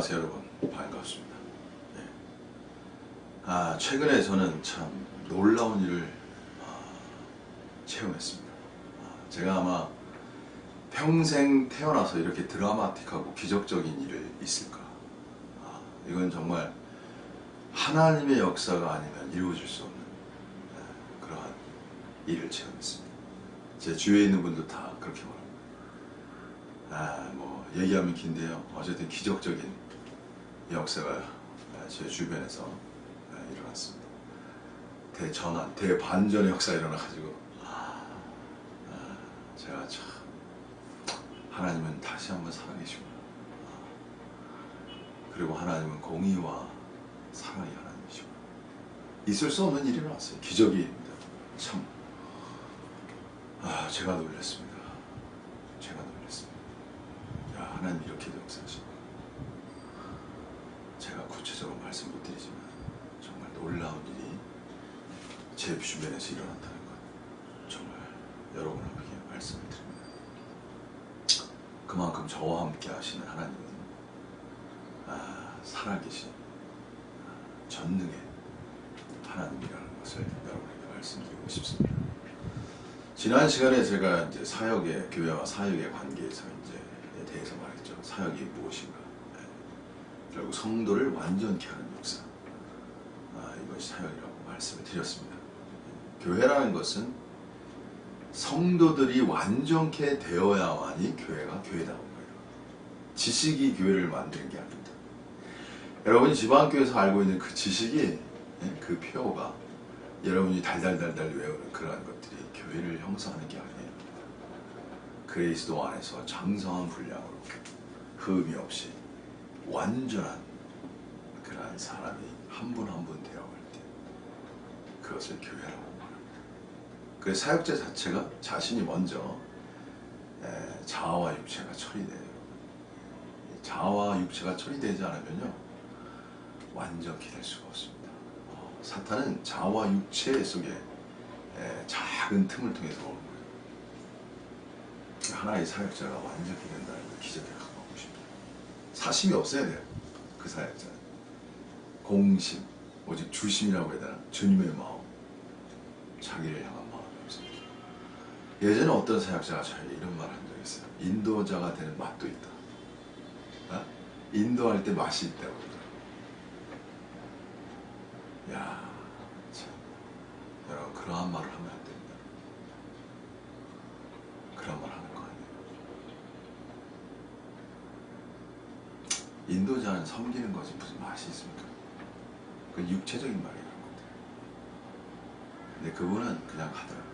안녕하세요 여러분, 반갑습니다. 최근에 저는 참 놀라운 일을 체험했습니다. 제가 아마 평생 태어나서 이렇게 드라마틱하고 기적적인 일이 있을까, 이건 정말 하나님의 역사가 아니면 이루어질 수 없는 그러한 일을 체험했습니다. 제 주위에 있는 분도 다 그렇게 말합니다. 뭐 얘기하면 긴데요, 어쨌든 기적적인 역사가 제 주변에서 일어났습니다. 대전환, 대반전의 역사가 일어나가지고 제가 참, 하나님은 다시 한번 살아계시구나. 그리고 하나님은 공의와 사랑이 하나님이시구나. 있을 수 없는 일이 일어났어요. 기적입니다. 참 제가 놀랐습니다. 제가 놀랐습니다. 야, 하나님 이렇게도 역사하시구나. 제가 구체적으로 말씀 못 드리지만 정말 놀라운 일이 제 주변에서 일어났다는 것, 정말 여러분에게 말씀을 드립니다. 그만큼 저와 함께 하시는 하나님은 살아계신 전능의 하나님이라는 것을 여러분에게 말씀드리고 싶습니다. 지난 시간에 제가 이제 사역의, 교회와 사역의 관계에서 이제 대해서 말했죠. 사역이 무엇인가. 결국 성도를 완전케 하는 역사. 이것이 사역이라고 말씀을 드렸습니다. 교회라는 것은 성도들이 완전케 되어야만이 교회가 교회다운 거예요. 지식이 교회를 만드는 게 아닙니다. 여러분이 지방교회에서 알고 있는 그 지식이, 그 표어가 여러분이 달달달달 외우는 그러한 것들이 교회를 형성하는 게 아니에요. 그리스도 안에서 장성한 분량으로 흠이 없이 완전한 그러한 사람이 한 분 한 분 되어갈 때 그것을 교회라고 말합니다. 그 사역자 자체가 자신이 먼저 자아와 육체가 처리돼요. 자아와 육체가 처리되지 않으면요, 완전히 될 수가 없습니다. 사탄은 자아와 육체 속에 작은 틈을 통해서 오는 거예요. 하나의 사역자가 완전히 된다는 걸 기적에 가까워 보십니다. 사심이 없어야 돼요. 그 사역자는 공심, 오직 주심이라고 해야 되나? 주님의 마음, 자기를 향한 마음이 없습니다. 예전에 어떤 사역자가 저에게 이런 말을 한 적이 있어요. 인도자가 되는 맛도 있다. 인도할 때 맛이 있다고 그러더라고요. 야, 참, 여러분 그러한 말을 하면 안 됩니다. 그런 말 하는 거 아니에요. 인도자는 섬기는 거지 무슨 맛이 있습니까? 그건 육체적인 말이라는 건데. 근데 그분은 그냥 하더라고요.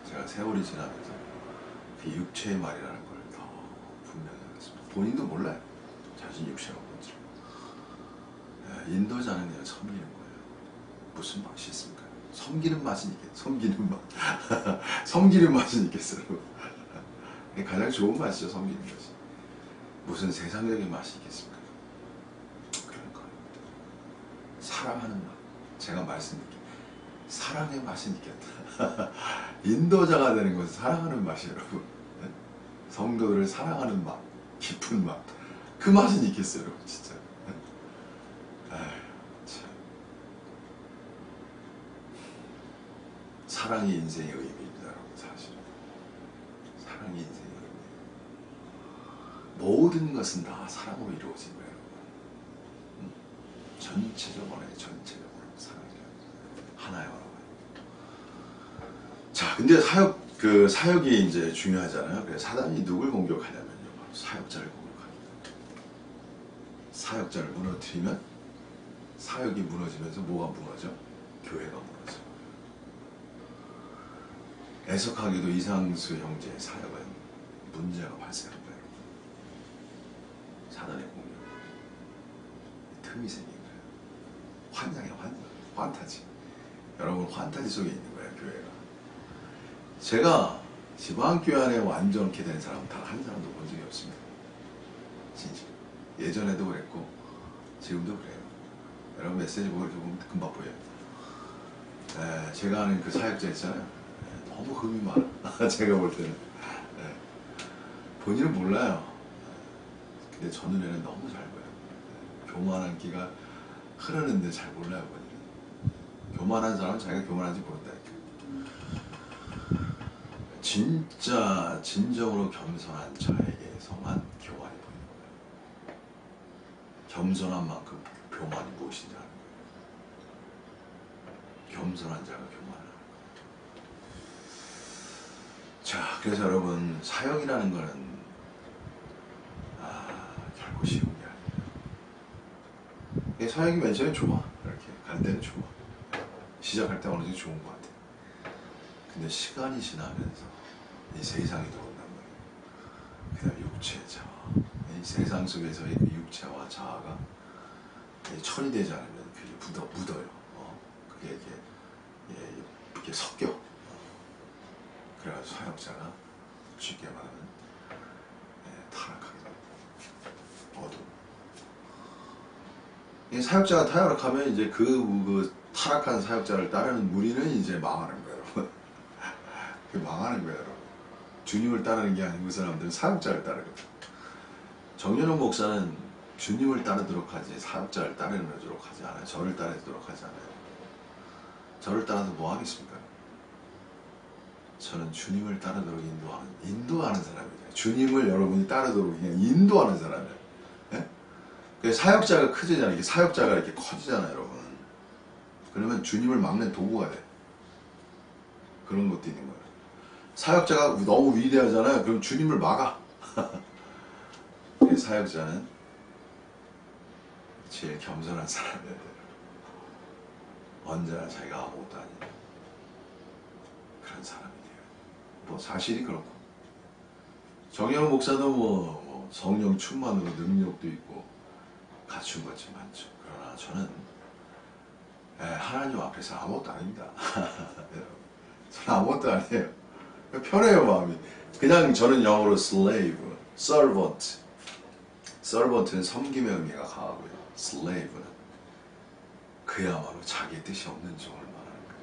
제가 세월이 지나면서 그 육체의 말이라는 걸 더 분명히 알았습니다. 본인도 몰라요. 자신 육체가 뭔지. 인도자는 그냥 섬기는 거예요. 무슨 맛이 있습니까? 섬기는 맛은 있겠어요. 섬기는 맛. 섬기는 맛은 있겠어요. 가장 좋은 맛이죠, 섬기는 것이. 무슨 세상적인 맛이 있겠습니까? 그런 거예요. 사랑하는 맛. 제가 말씀드릴게요. 사랑의 맛은 있겠다. 인도자가 되는 것은 사랑하는 맛이에요, 여러분. 성도들을 사랑하는 맛, 깊은 맛. 그 맛은 있겠어요, 여러분, 진짜. 사랑이 인생의 의미입니다, 여러분, 사실. 사랑이 인생의 의미. 모든 것은 다 사랑으로 이루어진 거예요, 여러분. 전체적으로 사랑이에요. 하나요, 여러분. 자, 근데 사역이 이제 중요하잖아요. 그래서 사단이 누굴 공격하냐면요, 바로 사역자를 공격합니다. 사역자를 무너뜨리면 사역이 무너지면서 뭐가 무너져? 교회가 무너져. 애석하게도 이상수 형제의 사역은 문제가 발생한 거예요. 사단의 공격. 틈이 생긴 거예요. 환장이에요, 환타지. 여러분, 환타지 속에 있는 거예요, 교회가. 제가 지방교회 안에 완전케 된 사람 단 한 사람도 본 적이 없습니다. 진짜. 예전에도 그랬고 지금도 그래요. 여러분 메시지 보고 이렇게 보면 금방 보여요. 제가 아는 그 사역자 있잖아요. 너무 흠이 많아. 제가 볼 때는. 본인은 몰라요. 근데 저 눈에는 너무 잘 보여요. 교만한 기가 흐르는데 잘 몰라요. 본인은. 교만한 사람은 자기가 교만한지 모른다니까. 진짜 진정으로 겸손한 자에게서만 교만이 보이는 거예요. 겸손한 만큼 교만이 무엇인지 아는 거예요. 겸손한 자가 교만을 하는 거예요. 자, 그래서 여러분, 사역이라는 거는 결코 쉬운 게 아니에요. 사역이 맨 처음에 좋아. 이렇게 갈 때는 좋아. 시작할 때 어느 정도 좋은 것 같아. 근데 시간이 지나면서 이 세상이 들어온단 말이에요. 그다음 육체, 자아. 이 세상 속에서의 그 육체와 자아가 천이 되지 않으면 그게 묻어요. 그게 이렇게 섞여. 그래가지고 사역자가 쉽게 말하면 타락하게 됩니다. 어둠. 이 사역자가 타락하면 이제 그 타락한 사역자를 따르는 무리는 이제 망하는 거예요. 망하는 거예요, 여러분. 주님을 따르는 게 아니고 그 사람들은 사역자를 따르거든요. 정연호 목사는 주님을 따르도록 하지 사역자를 따르도록 하지 않아요. 저를 따르도록 하지 않아요. 저를 따라서 뭐 하겠습니까? 저는 주님을 따르도록 인도하는 사람이에요. 주님을 여러분이 따르도록 인도하는 사람이에요. 네? 사역자가 크지잖아요. 이렇게 사역자가 이렇게 커지잖아요, 여러분. 그러면 주님을 막는 도구가 돼. 그런 것도 있는 거예요. 사역자가 너무 위대하잖아요. 그럼 주님을 막아. 사역자는 제일 겸손한 사람이어야 돼요. 언제나 자기가 아무것도 아닌 그런 사람이 돼요. 뭐 사실이 그렇고 정영훈 목사도 뭐 성령 충만으로 능력도 있고 갖춘 것이 많죠. 그러나 저는 하나님 앞에서 아무것도 아닙니다. 저는 아무것도 아니에요. 편해요, 마음이. 그냥 저는 영어로 slave, servant. servant는 섬김의 의미가 강하고요. slave는 그야말로 자기 뜻이 없는 종을 말하는 거예요.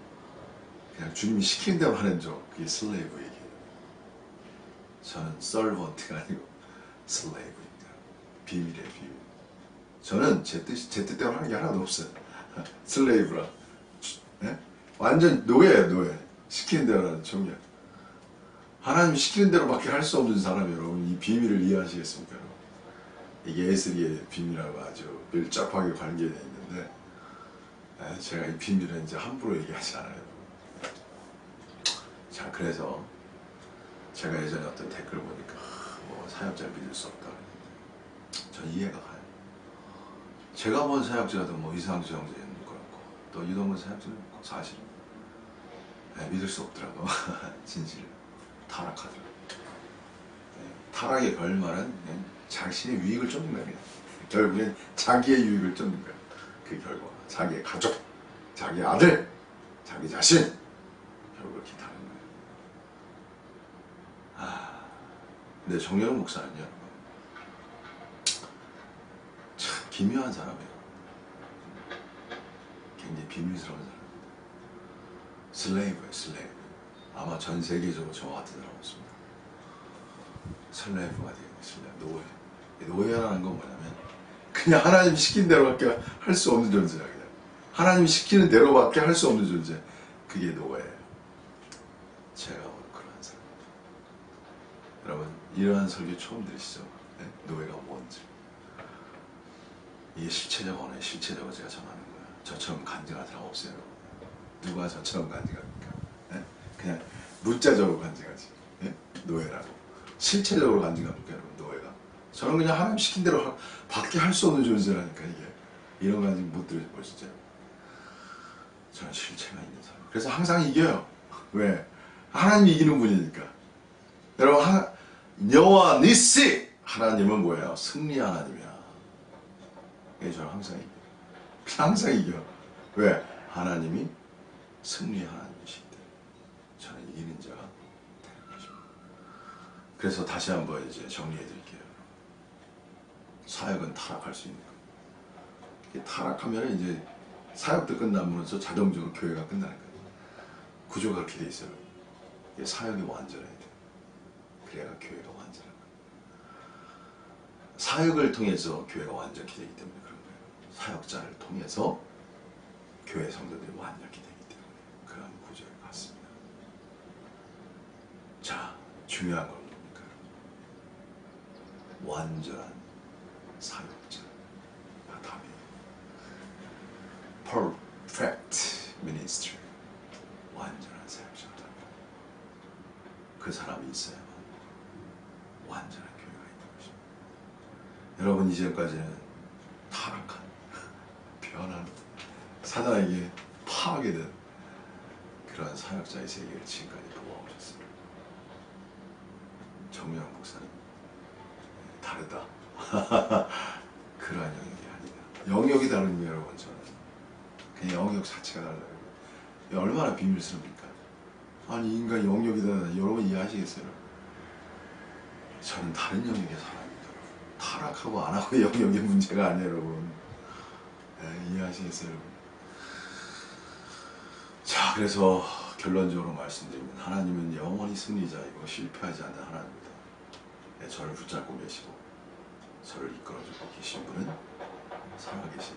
그냥 주님이 시킨 대로 하는 종, 그게 slave 얘기예요. 저는 servant가 아니고 slave입니다. 비밀의 비밀. 저는 제 뜻대로 하는 게 하나도 없어요. 슬레이브라. 네? 완전 노예예요, 노예. 시키는 대로 하는 종이야. 하나님이 시키는 대로밖에 할 수 없는 사람이 여러분, 이 비밀을 이해하시겠습니까, 여러분? 이게 예술의 비밀하고 아주 밀접하게 관계되어 있는데, 제가 이 비밀은 이제 함부로 얘기하지 않아요. 자, 그래서 제가 예전에 어떤 댓글 보니까 뭐 사역자를 믿을 수 없다 그랬는데 전 이해가 가요. 제가 본 사역자도 뭐 이상주 형제는 그렇고 또 이동근 사역자는 그렇고 사실은 믿을 수 없더라고. 진실 타락하더라고. 타락의 결말은 자신의 유익을 쫓는 거예요. 결국엔 자기의 유익을 쫓는 거예요. 그 결과 자기의 가족, 자기 아들, 자기 자신 결국 그렇게 다른 거예요. 근데 정영훈 목사는요, 참 기묘한 사람이에요. 굉장히 비밀스러운 사람입니다. 슬레이브예요, 슬레이브. 아마 전 세계적으로 저와 같은 사람 없습니다. 슬레이브가 되겠습니다. 노예. 노예라는 건 뭐냐면 그냥 하나님 시킨 대로밖에 할 수 없는 존재야. 그냥 하나님 시키는 대로밖에 할 수 없는 존재. 그게 노예예요. 제가 오늘 그런 사람입니다. 여러분, 이러한 설교 처음 들으시죠? 네? 노예가 뭔지. 이게 실체적 언어에 실체적으로 제가 전하는 거예요. 저처럼 간증한 사람 없어요. 누가 저처럼 간증합니까? 네? 그냥 문자적으로 간증하지. 네? 노예라고. 실체적으로 간증합니까, 여러분? 노예가. 저는 그냥 하나님 시킨 대로 밖에 할 수 없는 존재라니까, 이게. 이런 간증 못 들으시죠? 저는 실체가 있는 사람. 그래서 항상 이겨요. 왜? 하나님이 이기는 분이니까. 여러분, 여호와 니시! 하나님은 뭐예요? 승리 하나님이야. 저는 항상 이겨요. 항상 이겨. 왜? 하나님이 승리 하나님이시기 때문에 저는 이기는 자가 되는 것입니다. 그래서 다시 한번 이제 정리해 드릴게요. 사역은 타락할 수 있는 거예요. 타락하면 이제 사역도 끝나면서 자동적으로 교회가 끝나는 거예요. 구조가 그렇게 돼 있어요. 사역이 완전해야 돼요. 그래야 교회가 완전한 거예요. 사역을 통해서 교회가 완전히 되기 때문에 그런 거예요. 사역자를 통해서 교회 성도들이 완력이 되기 때문에 그런 구조를 갖습니다. 자, 중요한 건 뭡니까? 완전한 사역자. 답이에요. Perfect ministry. 완전한 사역자가 답이에요. 그 사람이 있어야만 완전한 교회가 있는 것입니다. 여러분, 이전까지는 타락한, 변한, 사단에게 파괴된 그런 사역자의 세계를 지금까지 도와오셨어요. 정명 목사는 다르다. 그러한 영역이 아니다. 영역이 다른 여러분, 저는 그냥 영역 자체가 달라요. 얼마나 비밀스럽습니까? 아니, 인간 영역이 다르다. 여러분 이해하시겠어요? 저는 다른 영역의 사람입니다. 타락하고 안 하고 영역의 문제가 아니에요, 여러분. 네, 이해하시겠어요, 여러분? 자, 그래서 결론적으로 말씀드리면 하나님은 영원히 승리자이고 실패하지 않는 하나님입니다. 네, 저를 붙잡고 계시고 저를 이끌어주고 계신 분은 살아계신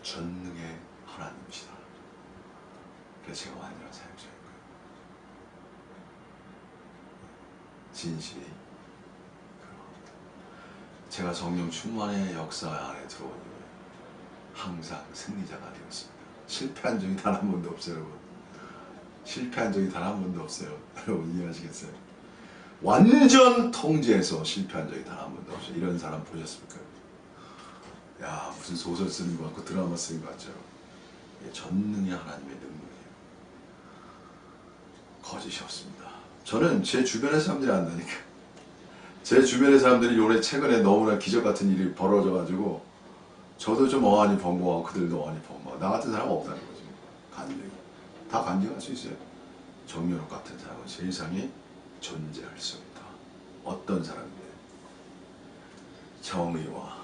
전능의 하나님이시다. 그래서 제가 완전한 사역자인 거예요. 진실이 그러합니다. 제가 성령 충만의 역사 안에 들어온 이후에 항상 승리자가 되었습니다. 실패한 적이 단 한 번도 없어요, 여러분. 실패한 적이 단 한 번도 없어요. 여러분 이해하시겠어요? 완전 통제해서 실패한 적이 단 한 번도 없어요. 이런 사람 보셨습니까? 야, 무슨 소설 쓰는 것 같고 드라마 쓰는 것 같죠? 이게 전능의 하나님의 능력이에요. 거짓이 없습니다. 저는 제 주변의 사람들이 안다니까. 제 주변의 사람들이 요래 최근에 너무나 기적 같은 일이 벌어져가지고 저도 좀 어안이 벙벙하고 그들도 어안이 벙벙하고 나 같은 사람은 없다는 거지. 간증이. 다 간증할 수 있어요. 정연욱 같은 사람은 세상에 존재할 수 없다. 어떤 사람인데? 정의와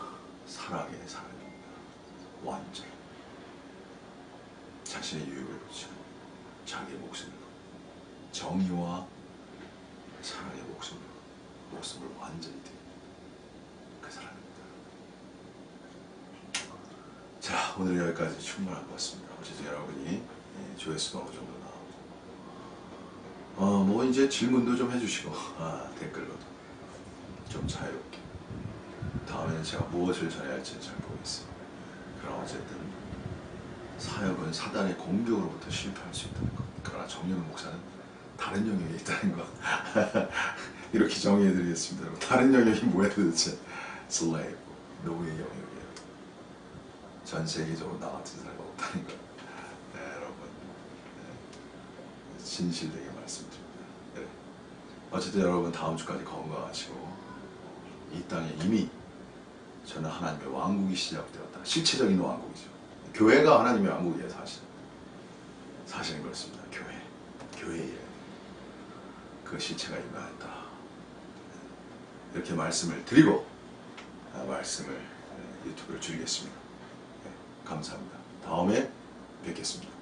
사랑의 사람입니다. 완전. 자신의 유익을 붙이는 자기의 목숨을 정의와 사랑의 목숨을 완전히 드린 그 사람입니다. 자, 오늘 여기까지 충분한 것 같습니다. 어쨌든 여러분이 조회수가 어느 정도 나오고 뭐 이제 질문도 좀 해주시고 댓글로도 좀 자유롭게 다음에는 제가 무엇을 전해야 할지는 잘 모르겠어요. 그럼 어쨌든 사역은 사단의 공격으로부터 실패할 수 있다는 것. 그러나 정연욱 목사는 다른 영역에 있다는 것. 이렇게 정의해드리겠습니다. 다른 영역이 뭐야 도대체? 슬레이브, 노예 영역이에요. 전 세계적으로 나 같은 사람이 없다는 것. 네, 여러분. 네, 진실되게 말씀드립니다. 네. 어쨌든 여러분 다음 주까지 건강하시고 이 땅에 이미 저는 하나님의 왕국이 시작되었다. 실체적인 왕국이죠. 교회가 하나님의 왕국이에요, 사실은 그렇습니다. 교회에 그 실체가 임하였다. 이렇게 말씀을 드리고 말씀을 유튜브를 줄이겠습니다. 감사합니다. 다음에 뵙겠습니다.